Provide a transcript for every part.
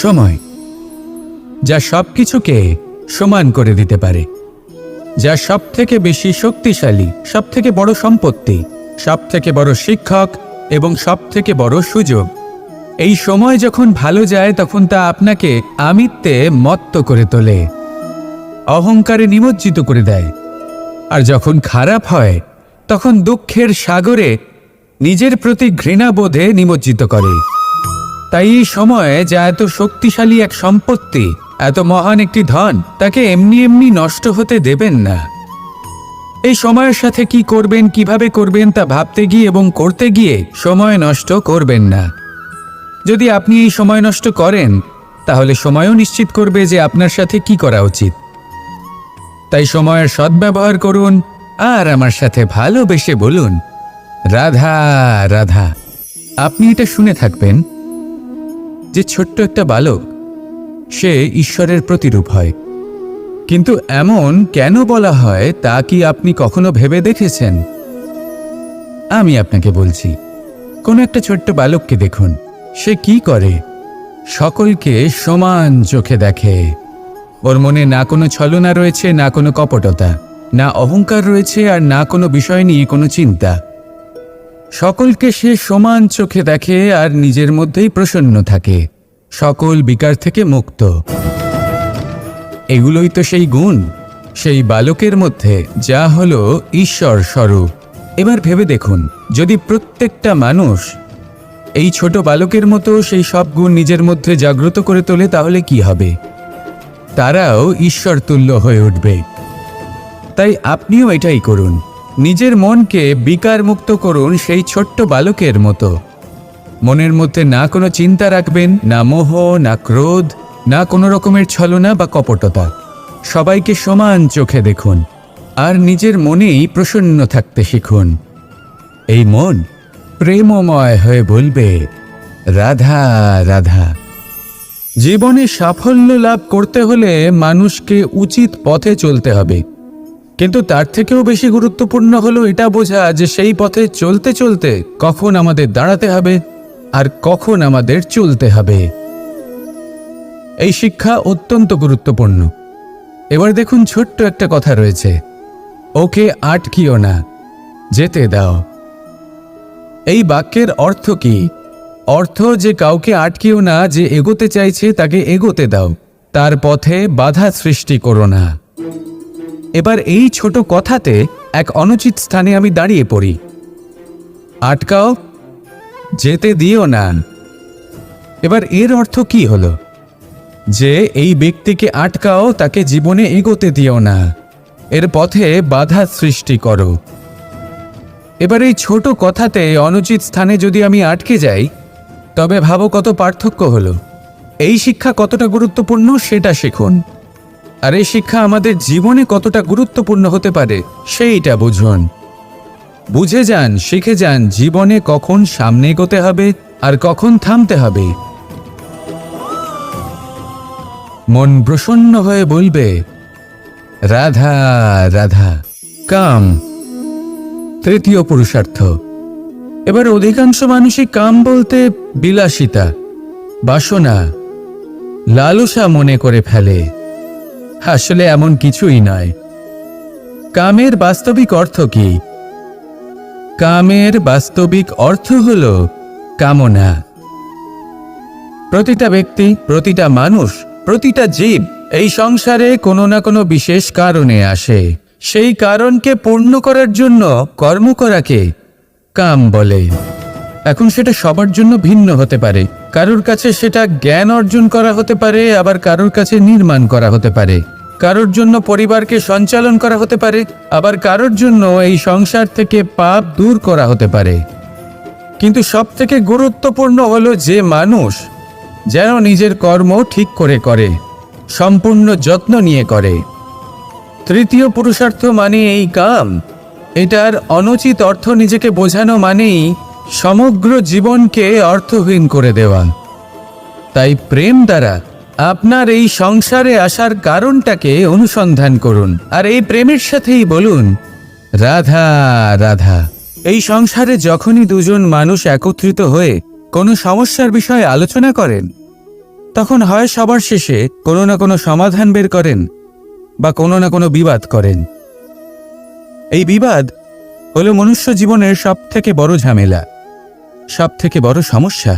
সময়, যা সবকিছুকে সমান করে দিতে পারে, যা সব থেকে বেশি শক্তিশালী, সব থেকে বড় সম্পত্তি, সব থেকে বড় শিক্ষক এবং সব থেকে বড় সুযোগ। এই সময় যখন ভালো যায় তখন তা আপনাকে আমিত্বে মত্ত করে তোলে, অহংকারে নিমজ্জিত করে দেয়। আর যখন খারাপ হয় তখন দুঃখের সাগরে নিজের প্রতি ঘৃণাবোধে নিমজ্জিত করে। তাই এই সময়ে যা এত শক্তিশালী এক সম্পত্তি, এত মহান একটি ধন, তাকে এমনি এমনি নষ্ট হতে দেবেন না। এই সময়ের সাথে কি করবেন, কিভাবে করবেন তা ভাবতে গিয়ে এবং করতে গিয়ে সময় নষ্ট করবেন না। যদি আপনি এই সময় নষ্ট করেন তাহলে সময়ও নিশ্চিত করবে যে আপনার সাথে কি করা উচিত। তাই সময়ের সদ্ব্যবহার করুন আর আমার সাথে ভালোবেসে বলুন, রাধা রাধা। আপনি এটা শুনে থাকবেন যে ছোট্ট একটা বালক, সে ঈশ্বরের প্রতিরূপ হয়। কিন্তু এমন কেন বলা হয় তা কি আপনি কখনো ভেবে দেখেছেন? আমি আপনাকে বলছি, কোনো একটা ছোট্ট বালককে দেখুন, সে কি করে? সকলকে সমান চোখে দেখে। ওর মনে না কোনো ছলনা রয়েছে, না কোনো কপটতা, না অহংকার রয়েছে, আর না কোনো বিষয় নিয়ে কোনো চিন্তা। সকলকে সে সমান চোখে দেখে আর নিজের মধ্যেই প্রসন্ন থাকে, সকল বিকার থেকে মুক্ত। এগুলোই তো সেই গুণ, সেই বালকের মধ্যে যা হলো ঈশ্বর স্বরূপ। এবার ভেবে দেখুন, যদি প্রত্যেকটা মানুষ এই ছোট বালকের মতো সেই সব গুণ নিজের মধ্যে জাগ্রত করে তোলে তাহলে কি হবে? তারাও ঈশ্বর তুল্য হয়ে উঠবে। তাই আপনিও এটাই করুন, নিজের মনকে বিকার মুক্ত করুন সেই ছোট্ট বালকের মতো। মনের মধ্যে না কোনো চিন্তা রাখবেন, না মোহ, না ক্রোধ, না কোনো রকমের ছলনা বা কপটতা। সবাইকে সমান চোখে দেখুন আর নিজের মনেই প্রসন্ন থাকতে শিখুন। এই মন প্রেমময় হয়ে বলবে, রাধা রাধা। জীবনে সাফল্য লাভ করতে হলে মানুষকে উচিত পথে চলতে হবে, কিন্তু তার থেকেও বেশি গুরুত্বপূর্ণ হলো এটা বোঝা যে সেই পথে চলতে চলতে কখন আমাদের দাঁড়াতে হবে আর কখন আমাদের চলতে হবে। এই শিক্ষা অত্যন্ত গুরুত্বপূর্ণ। এবার দেখুন, ছোট্ট একটা কথা রয়েছে, ওকে আটকিও না, যেতে দাও। এই বাক্যের অর্থ কি? অর্থ যে কাউকে আটকিও না, যে এগোতে চাইছে তাকে এগোতে দাও, তার পথে বাধা সৃষ্টি করো না। এবার এই ছোট কথাতে এক অনুচিত স্থানে আমি দাঁড়িয়ে পড়ি। আটকাও, যেতে দিও না। এবার এর অর্থ কি হলো? যে এই ব্যক্তিকে আটকাও, তাকে জীবনে এগোতে দিও না, এর পথে বাধা সৃষ্টি করো। এবার এই ছোট কথাতে অনুচিত স্থানে যদি আমি আটকে যাই, তবে ভাবো কত পার্থক্য হলো। এই শিক্ষা কতটা গুরুত্বপূর্ণ সেটা শিখুন, আর এই শিক্ষা আমাদের জীবনে কতটা গুরুত্বপূর্ণ হতে পারে সেইটা বুঝুন। বুঝে যান, শিখে যান জীবনে কখন সামনে এগোতে হবে আর কখন থামতে হবে। মন প্রসন্ন হয়ে বলবে, রাধা রাধা। কাম, তৃতীয় পুরুষার্থ। এবার অধিকাংশ মানুষই কাম বলতে বিলাসিতা, বাসনা, লালসা মনে করে ফেলে। আসলে এমন কিছুই নয়। কামের বাস্তবিক অর্থ কি? কামের বাস্তবিক অর্থ হল কামনা। প্রতিটা ব্যক্তি, প্রতিটা মানুষ, প্রতিটা জীব এই সংসারে কোনো না কোনো বিশেষ কারণে আসে। সেই কারণকে পূর্ণ করার জন্য কর্ম করাকে কাম বলে। এখন সেটা সবার জন্য ভিন্ন হতে পারে। কারোর কাছে সেটা জ্ঞান অর্জন করা হতে পারে, আবার কারোর কাছে নির্মাণ করা হতে পারে। কারোর জন্য পরিবারকে সঞ্চালন করা হতে পারে, আবার কারোর জন্য এই সংসার থেকে পাপ দূর করা হতে পারে। কিন্তু সবথেকে গুরুত্বপূর্ণ হলো যে মানুষ যেন নিজের কর্ম ঠিক করে করে, সম্পূর্ণ যত্ন নিয়ে করে। তৃতীয় পুরুষার্থ মানে এই কাম। এটার অনুচিত অর্থ নিজেকে বোঝানো মানেই সমগ্র জীবনকে অর্থহীন করে দেওয়া। তাই প্রেম দ্বারা আপনার এই সংসারে আসার কারণটাকে অনুসন্ধান করুন, আর এই প্রেমের সাথেই বলুন, রাধা রাধা। এই সংসারে যখনই দুজন মানুষ একত্রিত হয়ে কোনো সমস্যার বিষয়ে আলোচনা করেন, তখন হয় সবার শেষে কোনো না কোনো সমাধান বের করেন বা কোনো না কোনো বিবাদ করেন। এই বিবাদ হলো মনুষ্য জীবনের সবথেকে বড় ঝামেলা, সবথেকে বড় সমস্যা।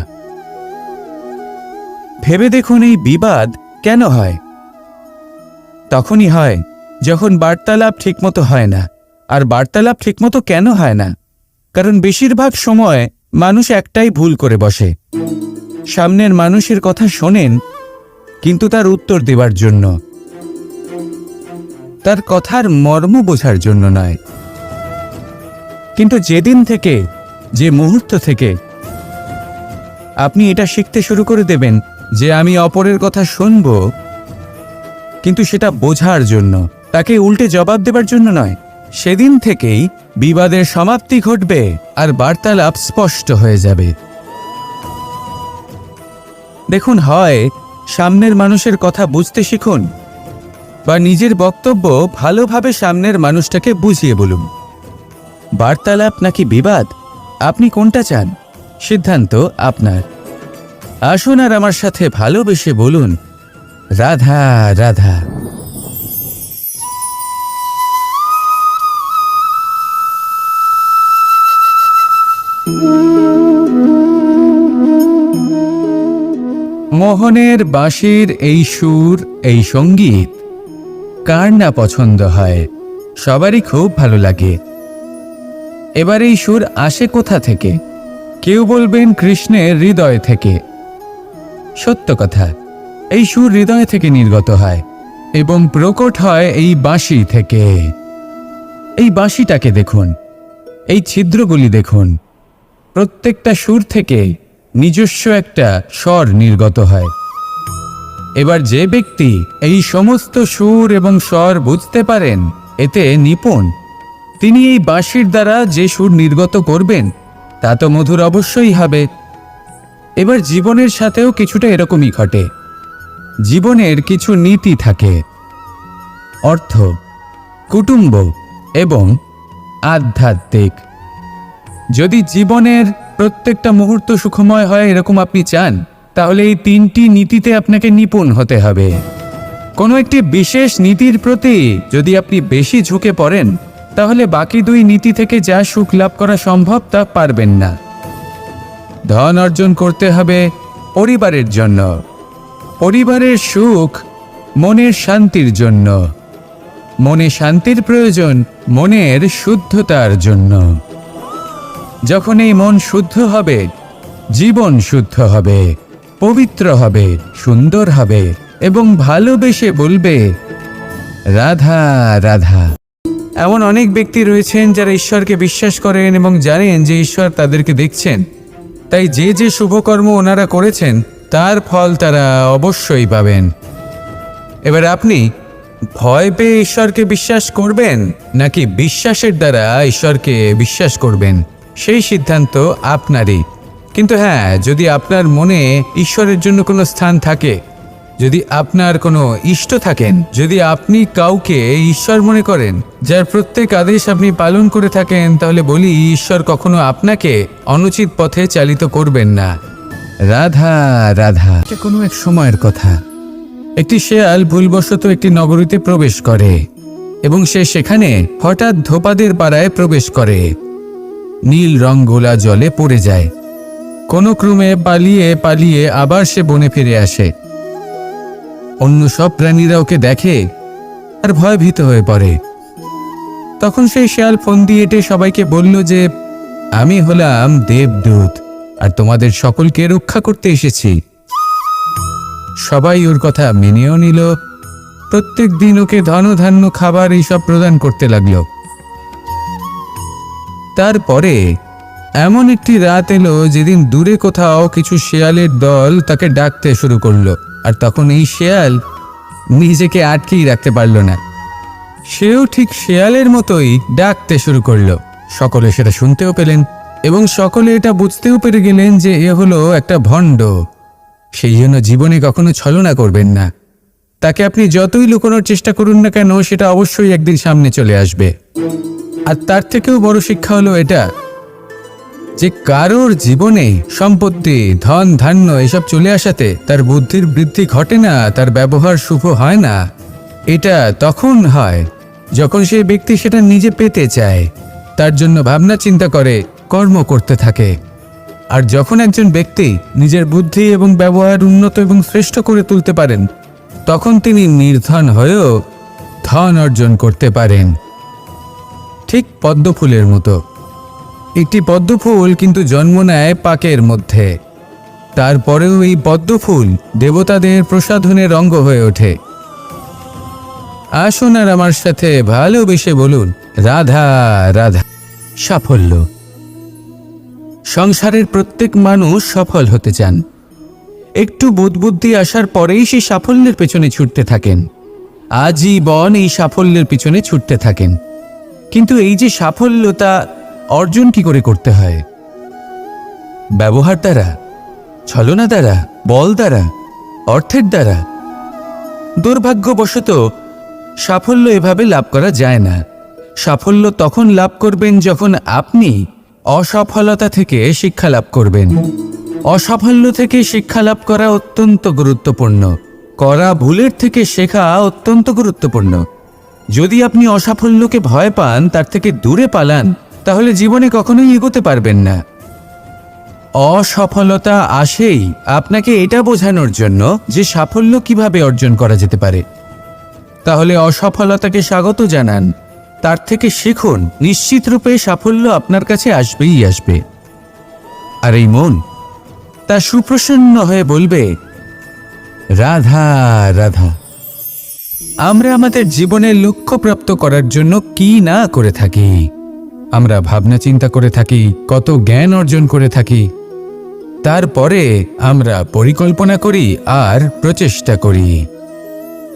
ভেবে দেখুন এই বিবাদ কেন হয়? তখনই হয় যখন বার্তালাপ ঠিকমতো হয় না। আর বার্তালাপ ঠিকমতো কেন হয় না? কারণ বেশিরভাগ সময় মানুষ একটাই ভুল করে বসে। সামনের মানুষের কথা শোনেন, কিন্তু তার উত্তর দেবার জন্য, তার কথার মর্ম বোঝার জন্য নয়। কিন্তু যেদিন থেকে, যে মুহূর্ত থেকে আপনি এটা শিখতে শুরু করে দেবেন যে আমি অপরের কথা শুনব, কিন্তু সেটা বোঝার জন্য, তাকে উল্টে জবাব দেবার জন্য নয়, সেদিন থেকেই বিবাদের সমাপ্তি ঘটবে আর বার্তালাপ স্পষ্ট হয়ে যাবে। দেখুন, হয় সামনের মানুষের কথা বুঝতে শিখুন বা নিজের বক্তব্য ভালোভাবে সামনের মানুষটাকে বুঝিয়ে বলুন। বার্তালাপ নাকি বিবাদ, আপনি কোনটা চান? সিদ্ধান্ত আপনার। আসুন আর আমার সাথে ভালোবেসে বলুন, রাধা রাধা। মোহনের বাঁশির এই সুর, এই সঙ্গীত কার না পছন্দ হয়? সবারই খুব ভালো লাগে। এবার এই সুর আসে কোথা থেকে? কেউ বলবেন কৃষ্ণের হৃদয় থেকে। সত্য কথা, এই সুর হৃদয় থেকে নির্গত হয় এবং প্রকট হয় এই বাঁশি থেকে। এই বাঁশিটাকে দেখুন, এই ছিদ্রগুলি দেখুন, প্রত্যেকটা সুর থেকে নিজস্ব একটা স্বর নির্গত হয়। এবার যে ব্যক্তি এই সমস্ত সুর এবং স্বর বুঝতে পারেন, এতে নিপুণ, তিনি এই বাঁশির দ্বারা যে সুর নির্গত করবেন তা তো মধুর অবশ্যই হবে। এবার জীবনের সাথেও কিছুটা এরকমই ঘটে। জীবনের কিছু নীতি থাকে, অর্থ, কুটুম্ব এবং আধ্যাত্মিক। যদি জীবনের প্রত্যেকটা মুহূর্ত সুখময় হয় এরকম আপনি চান, তাহলে এই তিনটি নীতিতে আপনাকে নিপুণ হতে হবে। কোনো একটি বিশেষ নীতির প্রতি যদি আপনি বেশি ঝুঁকে পড়েন, তাহলে বাকি দুই নীতি থেকে যা সুখ লাভ করা সম্ভব তা পারবেন না। ধন অর্জন করতে হবে পরিবারের জন্য, পরিবারের সুখ মনের শান্তির জন্য, মনে শান্তির প্রয়োজন মনের শুদ্ধতার জন্য। যখন এই মন শুদ্ধ হবে, জীবন শুদ্ধ হবে, পবিত্র হবে, সুন্দর হবে এবং ভালোবেসে বলবে রাধা রাধা। এমন অনেক ব্যক্তি রয়েছেন যারা ঈশ্বরকে বিশ্বাস করেন এবং জানেন যে ঈশ্বর তাদেরকে দেখছেন, তাই যে যে শুভকর্ম ওনারা করেছেন তার ফল তারা অবশ্যই পাবেন। এবার আপনি ভয় পেয়ে ঈশ্বরকে বিশ্বাস করবেন নাকি বিশ্বাসের দ্বারা ঈশ্বরকে বিশ্বাস করবেন, সেই সিদ্ধান্ত আপনারই। কিন্তু হ্যাঁ, যদি আপনার মনে ঈশ্বরের জন্য কোনো স্থান থাকে, যদি আপনার কোনো ইষ্ট থাকেন, যদি আপনি কাউকে ঈশ্বর মনে করেন, যার প্রত্যেক আদেশ আপনি পালন করে থাকেন, তাহলে বলি ঈশ্বর কখনো আপনাকে অনুচিত পথে চালিত করবেন না। রাধা রাধা। এটা কোনো এক সময়ের কথা। একটি শেয়াল ভুলবশত একটি নগরীতে প্রবেশ করে এবং সে সেখানে হঠাৎ ধোপাদের পাড়ায় প্রবেশ করে। নীল রং গোলা জলে পড়ে যায়। কোনো ক্রমে পালিয়ে পালিয়ে আবার সে বনে ফিরে আসে। অন্য সব প্রাণীরা ওকে দেখে আর ভয়ভীত হয়ে পড়ে। তখন সেই শেয়াল ফোন দিয়ে এটে সবাইকে বলল যে আমি হলাম দেবদূত আর তোমাদের সকলকে রক্ষা করতে এসেছি। সবাই ওর কথা মেনেও নিল। প্রত্যেক দিন ওকে ধনধান্য খাবার এইসব প্রদান করতে লাগলো। তারপরে এমন একটি রাত এলো যেদিন দূরে কোথাও কিছু শেয়ালের দল তাকে ডাকতে শুরু করলো। আর তখন এই শেয়াল নিজেকে আটকেই রাখতে পারল না। সেও ঠিক শেয়ালের মতোই ডাকতে শুরু করলো। সকলে সেটা শুনতেও পেলেন এবং সকলে এটা বুঝতেও পেরে গেলেন যে এ হলো একটা ভণ্ড। সেই জন্য জীবনে কখনো ছলনা করবেন না। তাকে আপনি যতই লুকোনোর চেষ্টা করুন না কেন, সেটা অবশ্যই একদিন সামনে চলে আসবে। আর তার থেকেও বড় শিক্ষা হলো এটা যে কারোর জীবনে সম্পত্তি, ধন ধান্য এসব চলে আসাতে তার বুদ্ধির বৃদ্ধি ঘটে না, তার ব্যবহার শুভ হয় না, এটা তখন হয় যখন সেই ব্যক্তি সেটা নিজে পেতে চায়, তার জন্য ভাবনা চিন্তা করে, কর্ম করতে থাকে। আর যখন একজন ব্যক্তি নিজের বুদ্ধি এবং ব্যবহার উন্নত এবং শ্রেষ্ঠ করে তুলতে পারেন, তখন তিনি নির্ধন হয়েও ধন অর্জন করতে পারেন। ঠিক পদ্মফুলের মতো। একটি পদ্মফুল কিন্তু জন্ম নেয় পাকের মধ্যে, তারপরেও এই পদ্মফুল দেবতাদের প্রসাধনের অঙ্গ হয়ে ওঠে। আসুন আর আমার সাথে ভালোবেসে বলুন, রাধা রাধা। সাফল্য। সংসারের প্রত্যেক মানুষ সফল হতে চান। একটু বুদ্ধি আসার পরেই সেই সাফল্যের পেছনে ছুটতে থাকেন, আজীবন এই সাফল্যের পিছনে ছুটতে থাকেন। কিন্তু এই যে সাফল্য, তা অর্জন কি করে করতে হয়? ব্যবহার দ্বারা, ছলনা দ্বারা, বল দ্বারা, অর্থের দ্বারা? দুর্ভাগ্যবশত সাফল্য এভাবে লাভ করা যায় না। সাফল্য তখন লাভ করবেন যখন আপনি অসফলতা থেকে শিক্ষা লাভ করবেন। অসাফল্য থেকে শিক্ষা লাভ করা অত্যন্ত গুরুত্বপূর্ণ। করা ভুলের থেকে শেখা অত্যন্ত গুরুত্বপূর্ণ। যদি আপনি অসাফল্যকে ভয় পান, তার থেকে দূরে পালান, তাহলে জীবনে কখনোই এগোতে পারবেন না। অসফলতা আসেই আপনাকে এটা বোঝানোর জন্য যে সাফল্য কিভাবে অর্জন করা যেতে পারে। তাহলে অসফলতাকে স্বাগত জানান, তার থেকে শিখুন। নিশ্চিত রূপে সাফল্য আপনার কাছে আসবেই আসবে। আর এই মন তা সুপ্রসন্ন হয়ে বলবে, রাধা রাধা। আমরা আমাদের জীবনের লক্ষ্য প্রাপ্ত করার জন্য কি না করে থাকি। আমরা ভাবনা চিন্তা করে থাকি, কত জ্ঞান অর্জন করে থাকি, তারপরে আমরা পরিকল্পনা করি আর প্রচেষ্টা করি।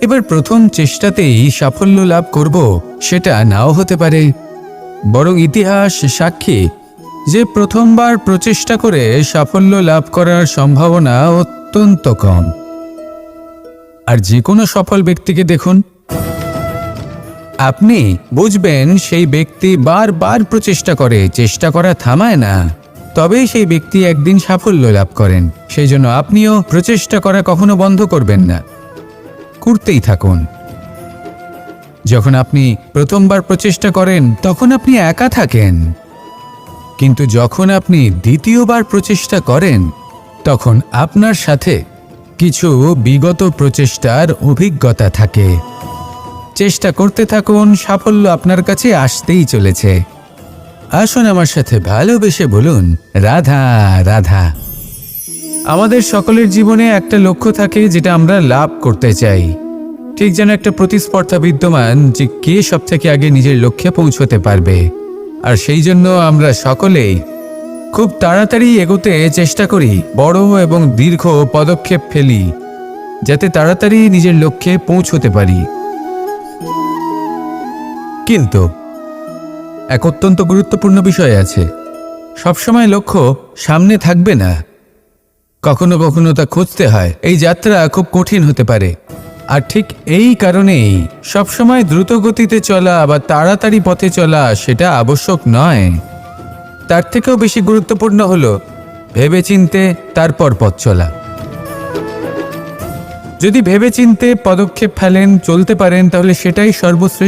এবার প্রথম চেষ্টাতেই সাফল্য লাভ করব সেটা নাও হতে পারে, বরং ইতিহাস সাক্ষী যে প্রথমবার প্রচেষ্টা করে সাফল্য লাভ করার সম্ভাবনা অত্যন্ত কম। আর যে কোনো সফল ব্যক্তিকে দেখুন, আপনি বুঝবেন সেই ব্যক্তি বারবার প্রচেষ্টা করে, চেষ্টা করা থামায় না, তবেই সেই ব্যক্তি একদিন সাফল্য লাভ করেন। সেই জন্য আপনিও প্রচেষ্টা করা কখনো বন্ধ করবেন না, করতেই থাকুন। যখন আপনি প্রথমবার প্রচেষ্টা করেন তখন আপনি একা থাকেন, কিন্তু যখন আপনি দ্বিতীয়বার প্রচেষ্টা করেন তখন আপনার সাথে কিছু বিগত প্রচেষ্টার অভিজ্ঞতা থাকে। চেষ্টা করতে থাকুন, সাফল্য আপনার কাছে আসতেই চলেছে। আসুন আমার সাথে ভালোবেসে বলুন, রাধা রাধা। আমাদের সকলের জীবনে একটা লক্ষ্য থাকে যেটা আমরা লাভ করতে চাই। ঠিক যেন একটা প্রতিস্পর্ধা বিদ্যমান যে কে সব থেকে আগে নিজের লক্ষ্যে পৌঁছতে পারবে। আর সেই জন্য আমরা সকলেই খুব তাড়াতাড়ি এগোতে চেষ্টা করি, বড় এবং দীর্ঘ পদক্ষেপ ফেলি, যাতে তাড়াতাড়ি নিজের লক্ষ্যে পৌঁছতে পারি। কিন্তু এক অত্যন্ত গুরুত্বপূর্ণ বিষয় আছে, সবসময় লক্ষ্য সামনে থাকবে না, কখনো কখনো তা খুঁজতে হয়। এই যাত্রা খুব কঠিন হতে পারে। আর ঠিক এই কারণেই সবসময় দ্রুত গতিতে চলা বা তাড়াতাড়ি পথে চলা সেটা আবশ্যক নয়। তার থেকেও বেশি গুরুত্বপূর্ণ হলো ভেবেচিন্তে তারপর পথ চলা। যদি ভেবেচিন্তে পদক্ষেপ ফেলেন, চলতে পারেন, তাহলে সেটাই সর্বশ্রেষ্ঠ